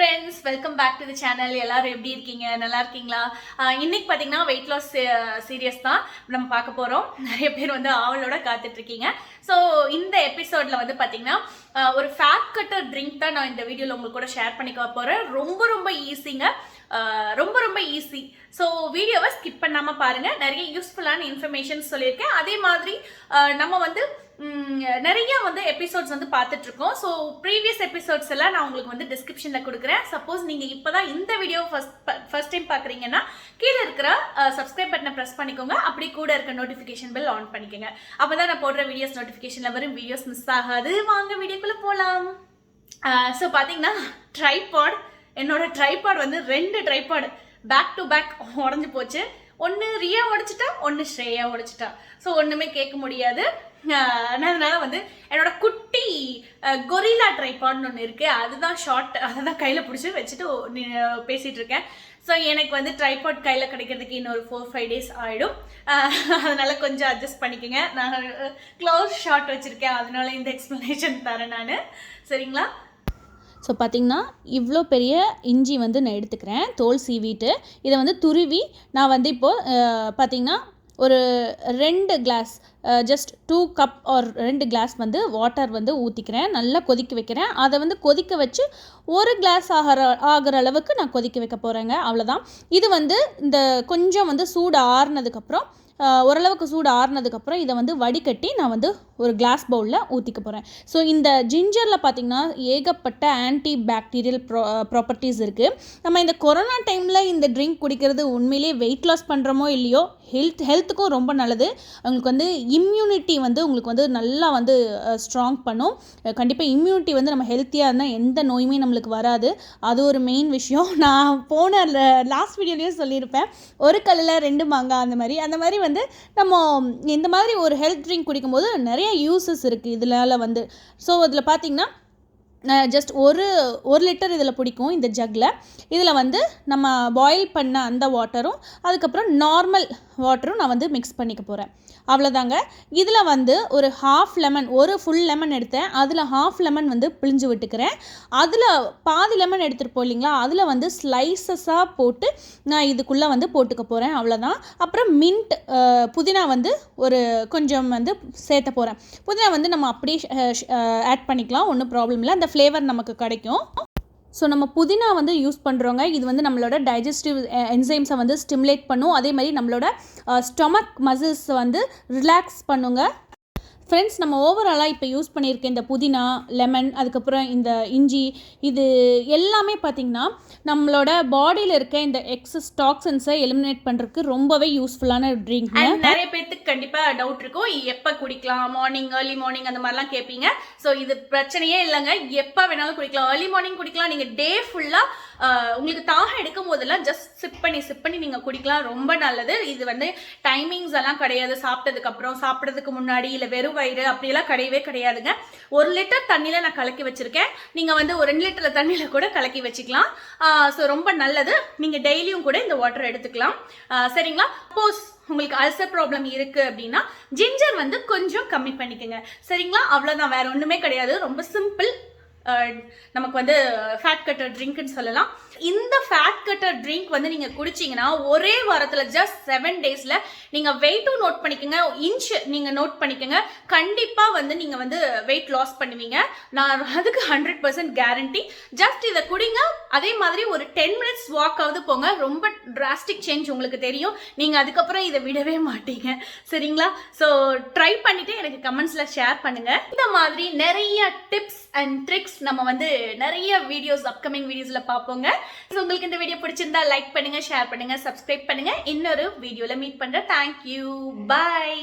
friends, welcome back to the channel. எல்லாரும் எப்படி இருக்கீங்க? நல்லா இருக்கீங்களா? இன்னைக்கு பாத்தீங்கன்னா weight loss series தான் நம்ம பார்க்க போறோம். நிறைய பேர் வந்து ஆவலோட காத்துட்டு இருக்கீங்க. சோ இந்த எபிசோட்ல வந்து பாத்தீங்கன்னா ஒரு ஃபேட் கட்டர் ட்ரிங்க் தான் நான் இந்த வீடியோல உங்களுக்கு கூட ஷேர் பண்ணிக்க போறேன். ரொம்ப ஈஸிங்க. ரொம்ப ஈஸி. ஸோ வீடியோவை ஸ்கிப் பண்ணாம பாருங்க. நிறைய யூஸ்ஃபுல்லான இன்ஃபர்மேஷன் சொல்லியிருக்கேன். அதே மாதிரி நம்ம வந்து நிறைய வந்து எபிசோட்ஸ் வந்து பார்த்துட்டு இருக்கோம். ஸோ ப்ரீவியஸ் எபிசோட்ஸ் எல்லாம் நான் உங்களுக்கு வந்து டிஸ்கிரிப்ஷனில் கொடுக்குறேன். சப்போஸ் நீங்கள் இப்போ தான் இந்த வீடியோ ஃபர்ஸ்ட் டைம் பார்க்குறீங்கன்னா கீழே இருக்கிற சப்ஸ்கிரைப் பட்டனை ப்ரெஸ் பண்ணிக்கோங்க. அப்படி கூட இருக்க நோட்டிஃபிகேஷன் பெல் ஆன் பண்ணிக்கோங்க. அப்போ தான் நான் போடுற வீடியோஸ் நோட்டிஃபிகேஷனில் வரும். வீடியோஸ் மிஸ் ஆகாது. வாங்க வீடியோக்குள்ளே போகலாம். ஸோ பார்த்தீங்கன்னா ட்ரைபாட், என்னோட ட்ரைபாட் வந்து 2 ட்ரைபாட் பேக் டு பேக் உடஞ்சி போச்சு. ஒன்று ரியா உடைச்சிட்டா, ஒன்று ஸ்ரேயா உடைச்சிட்டா. ஸோ ஒன்றுமே கேட்க முடியாது. அதனால வந்து என்னோட குட்டி கொரில்லா ட்ரைபாட்னு ஒன்று இருக்கு. அதுதான் ஷார்ட், அதை தான் கையில் பிடிச்சி வச்சுட்டு பேசிட்டு இருக்கேன். ஸோ எனக்கு வந்து ட்ரைபாட் கையில் கிடைக்கிறதுக்கு இன்னொரு 4-5 டேஸ் ஆகிடும். அதனால கொஞ்சம் அட்ஜஸ்ட் பண்ணிக்கோங்க. நான் க்ளோஸ் ஷார்ட் வச்சுருக்கேன், அதனால இந்த எக்ஸ்ப்ளனேஷன் தரேன் நான். சரிங்களா? ஸோ பார்த்திங்கன்னா இவ்வளோ பெரிய இஞ்சி வந்து நான் எடுத்துக்கிறேன், தோல் சீவிட்டு. இதை வந்து துருவி நான் வந்து இப்போது பார்த்திங்கன்னா ஒரு 2 glass, just 2 cup or 2 glass வந்து வாட்டர் வந்து ஊற்றிக்கிறேன். நல்லா கொதிக்க வைக்கிறேன். அதை வந்து கொதிக்க வச்சு 1 கிளாஸ் ஆகிற அளவுக்கு நான் கொதிக்க வைக்க போகிறேங்க. அவ்வளோதான். இது வந்து இந்த கொஞ்சம் வந்து சூடு ஆறுனதுக்கப்புறம், ஓரளவுக்கு சூடு ஆறுனதுக்கப்புறம் இதை வந்து வடிகட்டி நான் வந்து ஒரு கிளாஸ் பவுலில் ஊற்றிக்க போகிறேன். ஸோ இந்த ஜிஞ்சரில் பார்த்திங்கன்னா ஏகப்பட்ட ஆன்டி பாக்டீரியல் ப்ராப்பர்ட்டிஸ் இருக்குது. நம்ம இந்த கொரோனா டைமில் இந்த ட்ரிங்க் குடிக்கிறது உண்மையிலேயே வெயிட் லாஸ் பண்ணுறோமோ இல்லையோ ஹெல்த்துக்கும் ரொம்ப நல்லது. உங்களுக்கு வந்து இம்யூனிட்டி வந்து உங்களுக்கு வந்து நல்லா வந்து ஸ்ட்ராங் பண்ணும். கண்டிப்பாக இம்யூனிட்டி வந்து நம்ம ஹெல்த்தியாக இருந்தால் எந்த நோயுமே நம்மளுக்கு வராது. அது ஒரு மெயின் விஷயம். நான் போன லாஸ்ட் வீடியோலேயே சொல்லியிருப்பேன், ஒரு கல்லில் 2 மாங்காய். அந்த மாதிரி வந்து நம்ம இந்த மாதிரி ஒரு ஹெல்த் ட்ரிங்க் குடிக்கும்போது நிறைய யூசஸ் இருக்குது இதனால் வந்து. ஸோ அதில் பார்த்திங்கன்னா ஜஸ்ட் ஒரு லிட்டர் இதில் பிடிக்கும் இந்த ஜக்கில். இதில் வந்து நம்ம பாயில் பண்ண அந்த வாட்டரும் அதுக்கப்புறம் நார்மல் வாட்டரும் நான் வந்து மிக்ஸ் பண்ணிக்க போகிறேன். அவ்வளோதாங்க. இதில் வந்து ஒரு ஹாஃப் லெமன், ஒரு ஃபுல் லெமன் எடுத்தேன், அதில் ஹாஃப் லெமன் வந்து பிழிஞ்சு விட்டுக்கிறேன். அதில் பாதி லெமன் எடுத்துகிட்டு இல்லைங்களா, அதில் வந்து ஸ்லைசஸாக போட்டு நான் இதுக்குள்ளே வந்து போட்டுக்க போகிறேன். அவ்வளோதான். அப்புறம் மின்ட், புதினா வந்து ஒரு கொஞ்சம் வந்து சேர்த்த போகிறேன். புதினா வந்து நம்ம அப்படியே ஆட் பண்ணிக்கலாம், ஒன்றும் ப்ராப்ளம் இல்லை. அந்த ஃப்ளேவர் நமக்கு கிடைக்கும். ஸோ நம்ம புதினா வந்து யூஸ் பண்ணுறோங்க. இது வந்து நம்மளோட டைஜஸ்டிவ் என்சைம்ஸை வந்து ஸ்டிமுலேட் பண்ணும். அதே மாதிரி நம்மளோட ஸ்டொமக் மசில்ஸ் வந்து ரிலாக்ஸ் பண்ணுங்க. ஃப்ரெண்ட்ஸ், நம்ம ஓவராலாக இப்போ யூஸ் பண்ணியிருக்க இந்த புதினா, லெமன், அதுக்கப்புறம் இந்த இஞ்சி, இது எல்லாமே பார்த்திங்கன்னா நம்மளோட பாடியில் இருக்க இந்த எக்ஸஸ் டாக்ஸின்ஸை எலிமினேட் பண்ணுறதுக்கு ரொம்பவே யூஸ்ஃபுல்லான ட்ரிங்க். நிறைய பேருக்கு கண்டிப்பாக டவுட் இருக்கும், எப்போ குடிக்கலாம், மார்னிங், ஏர்லி மார்னிங் அந்த மாதிரிலாம் கேட்பீங்க. ஸோ இது பிரச்சனையே இல்லைங்க, எப்போ வேணாலும் குடிக்கலாம். ஏர்லி மார்னிங் குடிக்கலாம். நீங்கள் டே ஃபுல்லாக உங்களுக்கு தாகம் எடுக்கும் போதெல்லாம் ஜஸ்ட் சிப் பண்ணி நீங்கள் குடிக்கலாம். ரொம்ப நல்லது. இது வந்து டைமிங்ஸ் எல்லாம் கிடையாது. சாப்பிட்டதுக்கப்புறம், சாப்பிட்றதுக்கு முன்னாடி, இல்லை வெறும் வயிறு அப்படியெல்லாம் கிடையாதுங்க. 1 லிட்டர் தண்ணியில் நான் கலக்கி வச்சுருக்கேன். நீங்கள் வந்து ஒரு 2 லிட்டர் தண்ணியில் கூட கலக்கி வச்சுக்கலாம். ஸோ ரொம்ப நல்லது. நீங்கள் டெய்லியும் கூட இந்த வாட்டர் எடுத்துக்கலாம். சரிங்களா? சப்போஸ் உங்களுக்கு அல்சர் ப்ராப்ளம் இருக்குது அப்படின்னா ஜிஞ்சர் வந்து கொஞ்சம் கம்மி பண்ணிக்கோங்க. சரிங்களா? அவ்வளோதான், வேற ஒன்றுமே கிடையாது. ரொம்ப சிம்பிள். நமக்கு வந்து ஃபேட் கட்டர் ட்ரிங்க்னு சொல்லலாம். இந்த ஃபேட் கட்டர் ட்ரிங்க் வந்து நீங்கள் குடிச்சிங்கன்னா ஒரே வாரத்தில் ஜஸ்ட் 7 டேஸில் நீங்கள் வெயிட்டும் நோட் பண்ணிக்கோங்க, இன்ச் நீங்கள் நோட் பண்ணிக்கோங்க. கண்டிப்பாக வந்து நீங்கள் வந்து வெயிட் லாஸ் பண்ணுவீங்க. நான் அதுக்கு 100% கேரண்டி. ஜஸ்ட் இதை குடிங்க. அதே மாதிரி ஒரு 10 மினிட்ஸ் வாக் ஆகுது போங்க. ரொம்ப டிராஸ்டிக் சேஞ்ச் உங்களுக்கு தெரியும். நீங்கள் அதுக்கப்புறம் இதை விடவே மாட்டீங்க. சரிங்களா? ஸோ ட்ரை பண்ணிவிட்டு எனக்கு கமெண்ட்ஸில் ஷேர் பண்ணுங்கள். இந்த மாதிரி நிறைய டிப்ஸ் அண்ட் ட்ரிக்ஸ் நம்ம வந்து நிறைய வீடியோஸ், அப்கமிங் வீடியோஸ்ல பார்ப்போங்க. ஸோ உங்களுக்கு இந்த வீடியோ பிடிச்சிருந்தா லைக் பண்ணுங்க, ஷேர் பண்ணுங்க, சப்ஸ்கிரைப் பண்ணுங்க. இன்னொரு வீடியோல மீட் பண்றேன். Thank you, by.